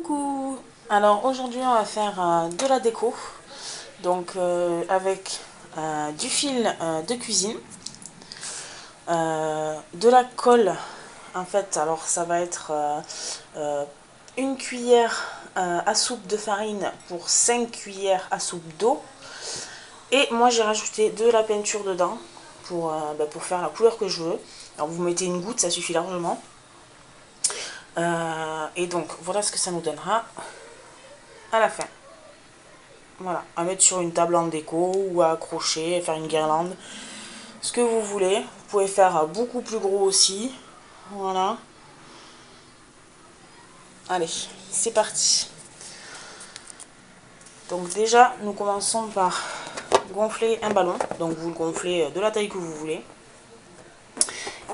Coucou! Alors aujourd'hui on va faire de la déco, donc avec du fil de cuisine, de la colle en fait. Alors ça va être une cuillère à soupe de farine pour 5 cuillères à soupe d'eau, et moi j'ai rajouté de la peinture dedans pour faire la couleur que je veux. Alors vous mettez une goutte, ça suffit largement. Et donc voilà ce que ça nous donnera à la fin. Voilà, à mettre sur une table en déco ou à accrocher, faire une guirlande, ce que vous voulez. Vous pouvez faire beaucoup plus gros aussi. Voilà. Allez, c'est parti. Donc déjà, nous commençons par gonfler un ballon. Donc vous le gonflez de la taille que vous voulez.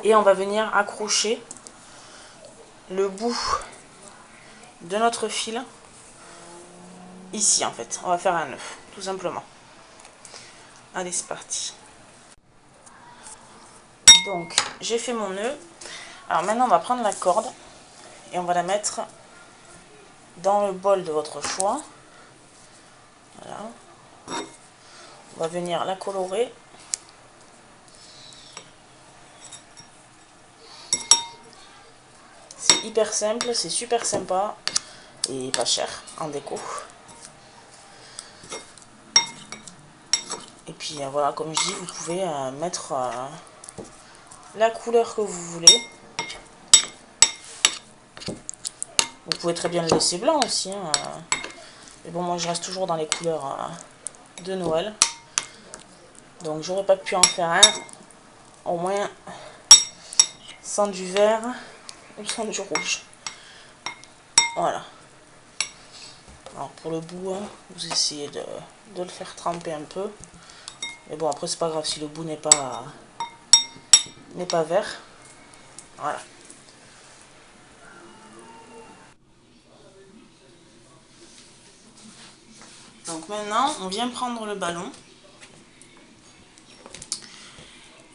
Et on va venir accrocher le bout de notre fil ici en fait. On va faire un nœud, tout simplement. Allez, c'est parti. Donc j'ai fait mon nœud. Alors maintenant on va prendre la corde et on va la mettre dans le bol de votre choix. Voilà. On va venir la colorer. C'est hyper simple, c'est super sympa et pas cher en déco. Et puis voilà, comme je dis, vous pouvez mettre la couleur que vous voulez. Vous pouvez très bien le laisser blanc aussi. Mais bon, moi je reste toujours dans les couleurs de Noël. Donc j'aurais pas pu en faire un, au moins sans du vert ou sans du rouge. Voilà. Alors pour le bout, vous essayez de le faire tremper un peu. Mais bon, après c'est pas grave si le bout n'est pas vert. Voilà. Donc maintenant, on vient prendre le ballon.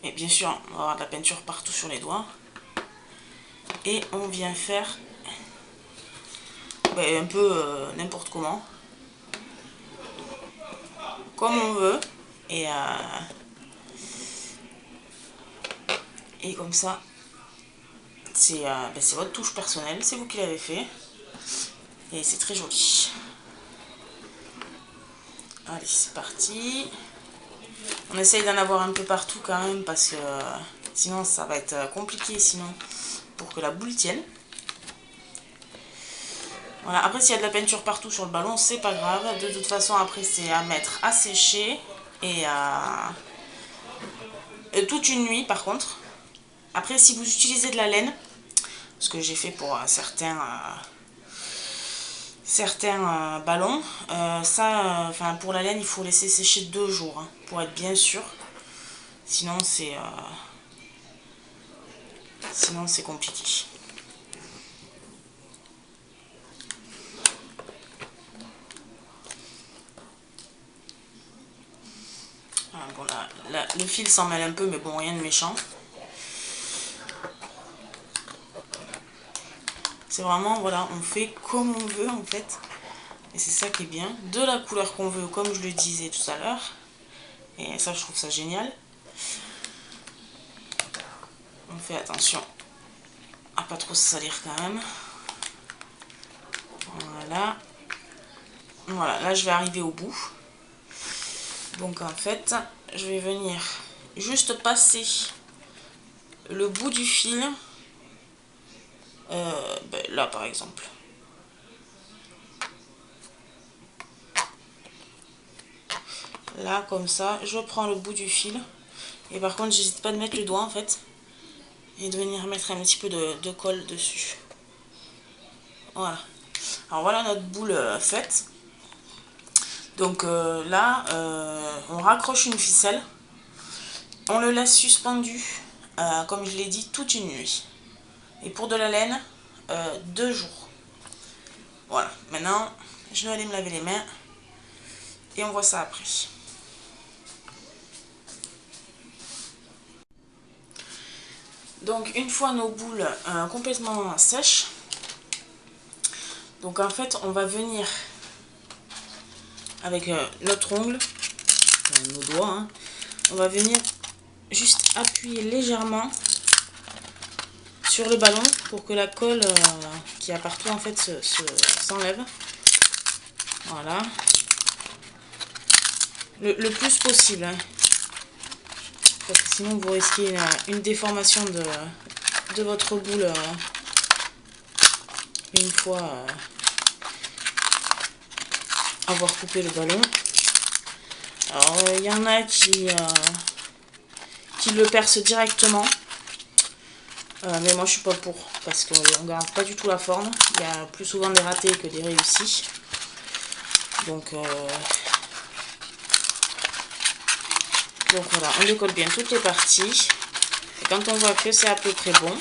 Et bien sûr, on va avoir de la peinture partout sur les doigts. Et on vient faire un peu n'importe comment. Comme on veut. Et comme ça, c'est votre touche personnelle. C'est vous qui l'avez fait. Et c'est très joli. Allez, c'est parti. On essaye d'en avoir un peu partout quand même parce que sinon ça va être compliqué sinon pour que la boule tienne. Voilà, après s'il y a de la peinture partout sur le ballon, c'est pas grave. De toute façon après c'est à mettre à sécher et toute une nuit par contre. Après si vous utilisez de la laine, ce que j'ai fait pour certains ballons, pour la laine il faut laisser sécher 2 jours pour être bien sûr. Sinon c'est compliqué. Voilà, bon, là, le fil s'en mêle un peu, mais bon, rien de méchant. C'est vraiment, voilà, on fait comme on veut en fait. Et c'est ça qui est bien. De la couleur qu'on veut, comme je le disais tout à l'heure. Et ça, je trouve ça génial. On fait attention à pas trop se salir quand même. Voilà. Voilà, là je vais arriver au bout. Donc en fait, je vais venir juste passer le bout du fil. Là par exemple. Là comme ça, je prends le bout du fil. Et par contre, j'hésite pas de mettre le doigt en fait. Et de venir mettre un petit peu de colle dessus. Voilà. Alors voilà notre boule faite. Donc là, on raccroche une ficelle. On le laisse suspendu, comme je l'ai dit, toute une nuit. Et pour de la laine, 2 jours. Voilà. Maintenant, je vais aller me laver les mains. Et on voit ça après. Donc une fois nos boules complètement sèches, Donc en fait, on va venir avec notre ongle, nos doigts, hein, on va venir juste appuyer légèrement sur le ballon pour que la colle qui a partout en fait s'enlève. Voilà. Le plus possible, hein. Parce que sinon vous risquez une déformation de votre boule une fois avoir coupé le ballon. Alors il y en a qui le percent directement. Mais moi je suis pas pour, parce qu'on ne garde pas du tout la forme. Il y a plus souvent des ratés que des réussis. Donc voilà, on décolle bien toutes les parties. Et quand on voit que c'est à peu près bon,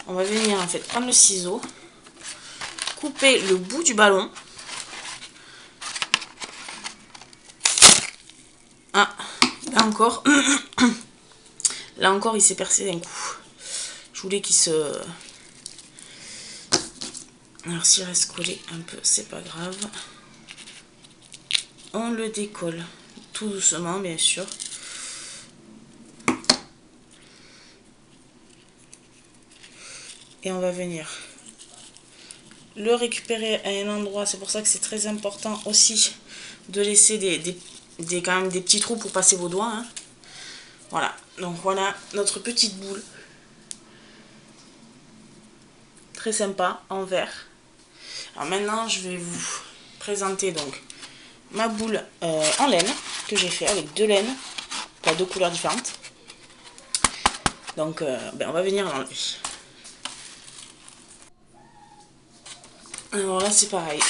on va venir en fait prendre le ciseau, couper le bout du ballon. Ah, là encore, là encore il s'est percé d'un coup. Je voulais qu'il se... Alors s'il reste collé un peu, c'est pas grave. On le décolle tout doucement, bien sûr. Et on va venir le récupérer à un endroit. C'est pour ça que c'est très important aussi de laisser quand même des petits trous pour passer vos doigts, hein. Voilà, donc voilà notre petite boule. Très sympa, en verre. Alors maintenant, je vais vous présenter donc ma boule en laine que j'ai fait avec deux laines, enfin deux couleurs différentes. Donc on va venir l'enlever. Alors là c'est pareil.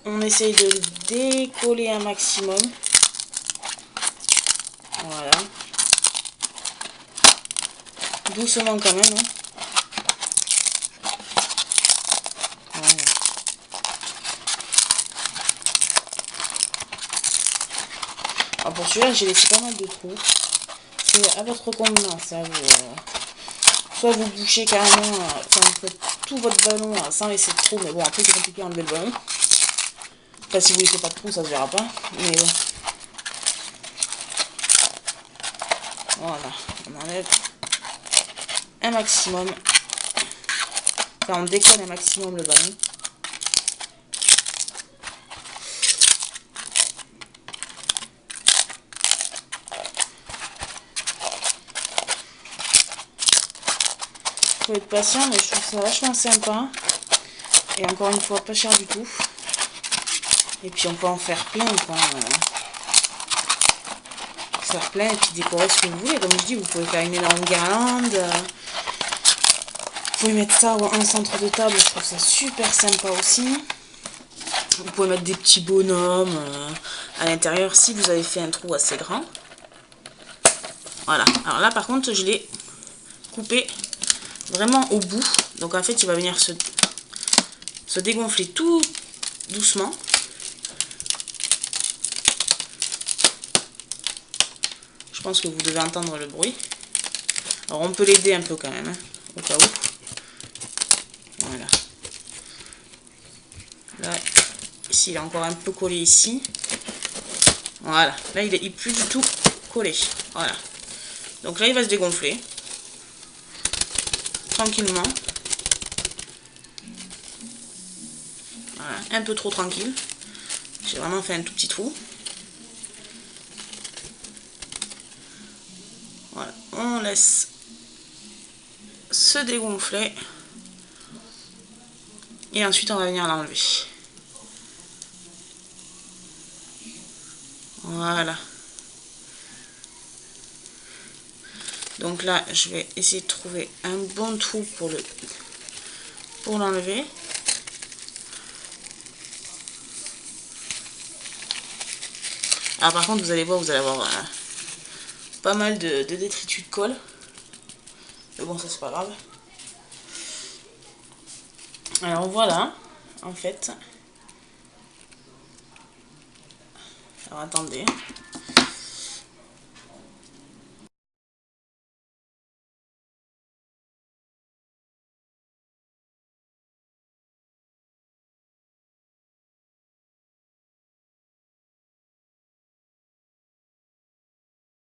On essaye de le décoller un maximum. Voilà. Doucement quand même, hein. Voilà. Alors pour celui-là, j'ai laissé pas mal de trous. C'est à votre convenance. Hein, soit vous bouchez carrément, enfin vous faites tout votre ballon sans laisser de trous. Mais bon, après c'est compliqué à enlever le ballon. Enfin, si vous laissez pas de trous, ça se verra pas. Mais bon. Voilà, on enlève un maximum. Enfin, on décolle un maximum le ballon. Faut être patient, mais je trouve ça vachement sympa. Et encore une fois, pas cher du tout. Et puis on peut en faire plein, quoi. Faire plein et puis décorer ce que vous voulez. Comme je dis, vous pouvez faire une énorme guirlande. Vous pouvez mettre ça en centre de table, je trouve ça super sympa aussi. Vous pouvez mettre des petits bonhommes à l'intérieur si vous avez fait un trou assez grand. Voilà. Alors là par contre je l'ai coupé vraiment au bout. Donc en fait il va venir se dégonfler tout doucement. Je pense que vous devez entendre le bruit. Alors on peut l'aider un peu quand même, hein, au cas où. Voilà. Là, ici il est encore un peu collé ici. Voilà. Là il est plus du tout collé. Voilà. Donc là il va se dégonfler. Tranquillement. Voilà. Un peu trop tranquille. J'ai vraiment fait un tout petit trou. Voilà. On laisse se dégonfler. Et ensuite on va venir l'enlever. Voilà. Donc là, je vais essayer de trouver un bon trou pour l'enlever. Alors par contre, vous allez voir, vous allez avoir pas mal de détritus de colle. Mais bon, ça c'est pas grave. Alors voilà, en fait. Alors attendez.